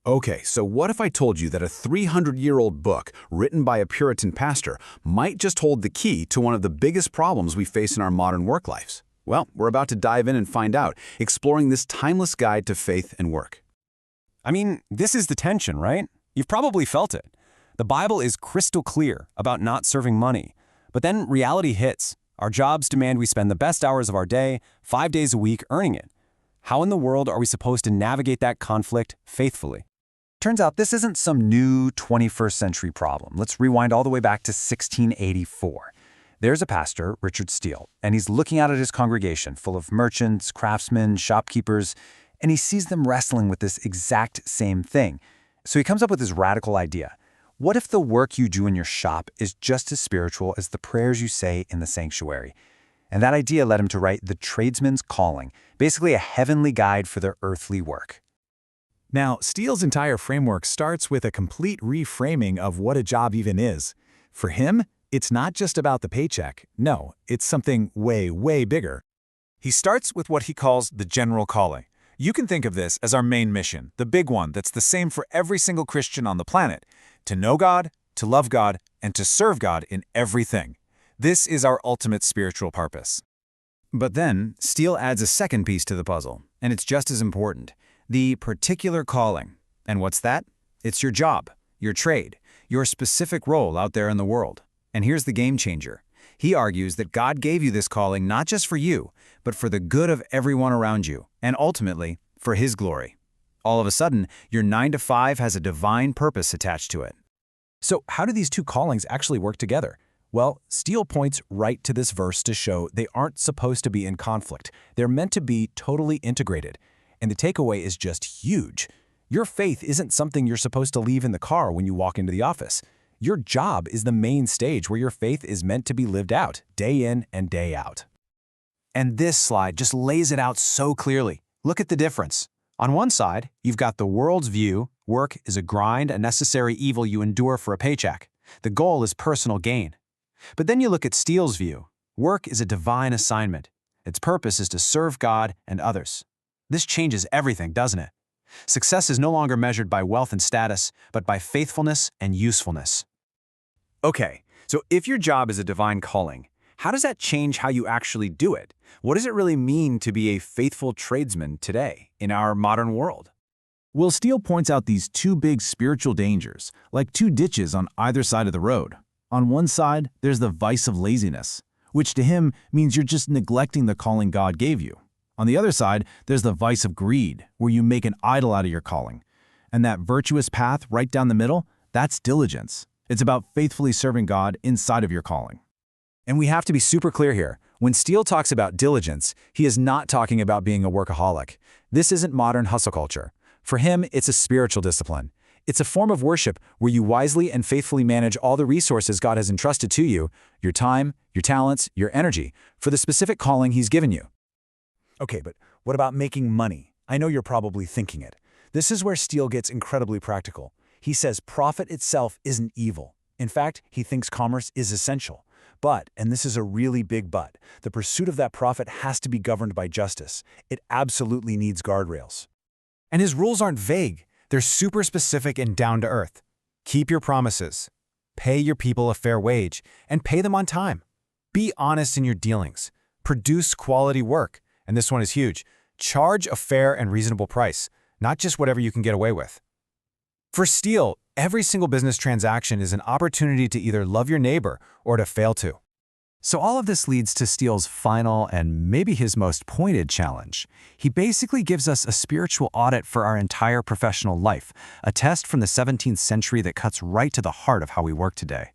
Okay, so what if I told you that a 300-year-old book written by a Puritan pastor might just hold the key to one of the biggest problems we face in our modern work lives? Well, we're about to dive in and find out, exploring this timeless guide to faith and work. I mean, this is the tension, right? You've probably felt it. The Bible is crystal clear about not serving money. But then reality hits. Our jobs demand we spend the best hours of our day, 5 days a week, earning it. How in the world are we supposed to navigate that conflict faithfully? Turns out this isn't some new 21st century problem. Let's rewind all the way back to 1684. There's a pastor, Richard Steele, and he's looking out at his congregation full of merchants, craftsmen, shopkeepers, and he sees them wrestling with this exact same thing. So he comes up with this radical idea. What if the work you do in your shop is just as spiritual as the prayers you say in the sanctuary? And that idea led him to write The Tradesman's Calling, basically a heavenly guide for their earthly work. Now, Steele's entire framework starts with a complete reframing of what a job even is. For him, it's not just about the paycheck. No, it's something way, way bigger. He starts with what he calls the general calling. You can think of this as our main mission, the big one that's the same for every single Christian on the planet: to know God, to love God, and to serve God in everything. This is our ultimate spiritual purpose. But then, Steele adds a second piece to the puzzle, and it's just as important: the particular calling. And what's that? It's your job, your trade, your specific role out there in the world. And here's the game changer. He argues that God gave you this calling not just for you, but for the good of everyone around you, and ultimately, for His glory. All of a sudden, your 9 to 5 has a divine purpose attached to it. So how do these two callings actually work together? Well, Steele points right to this verse to show they aren't supposed to be in conflict. They're meant to be totally integrated. And the takeaway is just huge. Your faith isn't something you're supposed to leave in the car when you walk into the office. Your job is the main stage where your faith is meant to be lived out, day in and day out. And this slide just lays it out so clearly. Look at the difference. On one side, you've got the world's view: work is a grind, a necessary evil you endure for a paycheck. The goal is personal gain. But then you look at Steele's view: work is a divine assignment. Its purpose is to serve God and others. This changes everything, doesn't it? Success is no longer measured by wealth and status, but by faithfulness and usefulness. Okay, so if your job is a divine calling, how does that change how you actually do it? What does it really mean to be a faithful tradesman today in our modern world? Well, Steele points out these two big spiritual dangers, like two ditches on either side of the road. On one side, there's the vice of laziness, which to him means you're just neglecting the calling God gave you. On the other side, there's the vice of greed, where you make an idol out of your calling. And that virtuous path right down the middle, that's diligence. It's about faithfully serving God inside of your calling. And we have to be super clear here. When Steele talks about diligence, he is not talking about being a workaholic. This isn't modern hustle culture. For him, it's a spiritual discipline. It's a form of worship where you wisely and faithfully manage all the resources God has entrusted to you, your time, your talents, your energy, for the specific calling He's given you. Okay, but what about making money? I know you're probably thinking it. This is where Steele gets incredibly practical. He says profit itself isn't evil. In fact, he thinks commerce is essential. But, and this is a really big but, the pursuit of that profit has to be governed by justice. It absolutely needs guardrails. And his rules aren't vague. They're super specific and down to earth. Keep your promises. Pay your people a fair wage, and pay them on time. Be honest in your dealings. Produce quality work. And this one is huge. Charge a fair and reasonable price, not just whatever you can get away with. For Steele, every single business transaction is an opportunity to either love your neighbor or to fail to. So all of this leads to Steele's final and maybe his most pointed challenge. He basically gives us a spiritual audit for our entire professional life, a test from the 17th century that cuts right to the heart of how we work today.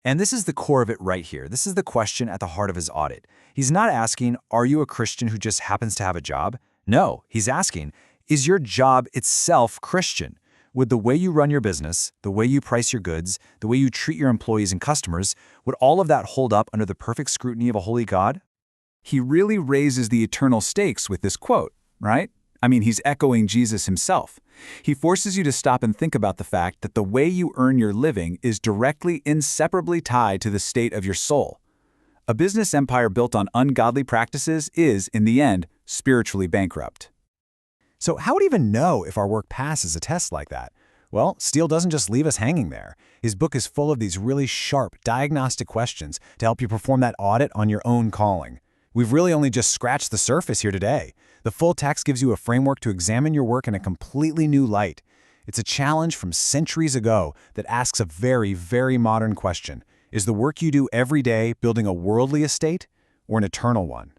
And this is the core of it right here. This is the question at the heart of his audit. He's not asking, are you a Christian who just happens to have a job? No, he's asking, is your job itself Christian? Would the way you run your business, the way you price your goods, the way you treat your employees and customers, would all of that hold up under the perfect scrutiny of a holy God? He really raises the eternal stakes with this quote, right? I mean, he's echoing Jesus himself. He forces you to stop and think about the fact that the way you earn your living is directly, inseparably tied to the state of your soul. A business empire built on ungodly practices is, in the end, spiritually bankrupt. So how would we even know if our work passes a test like that? Well, Steele doesn't just leave us hanging there. His book is full of these really sharp, diagnostic questions to help you perform that audit on your own calling. We've really only just scratched the surface here today. The full text gives you a framework to examine your work in a completely new light. It's a challenge from centuries ago that asks a very, very modern question. Is the work you do every day building a worldly estate or an eternal one?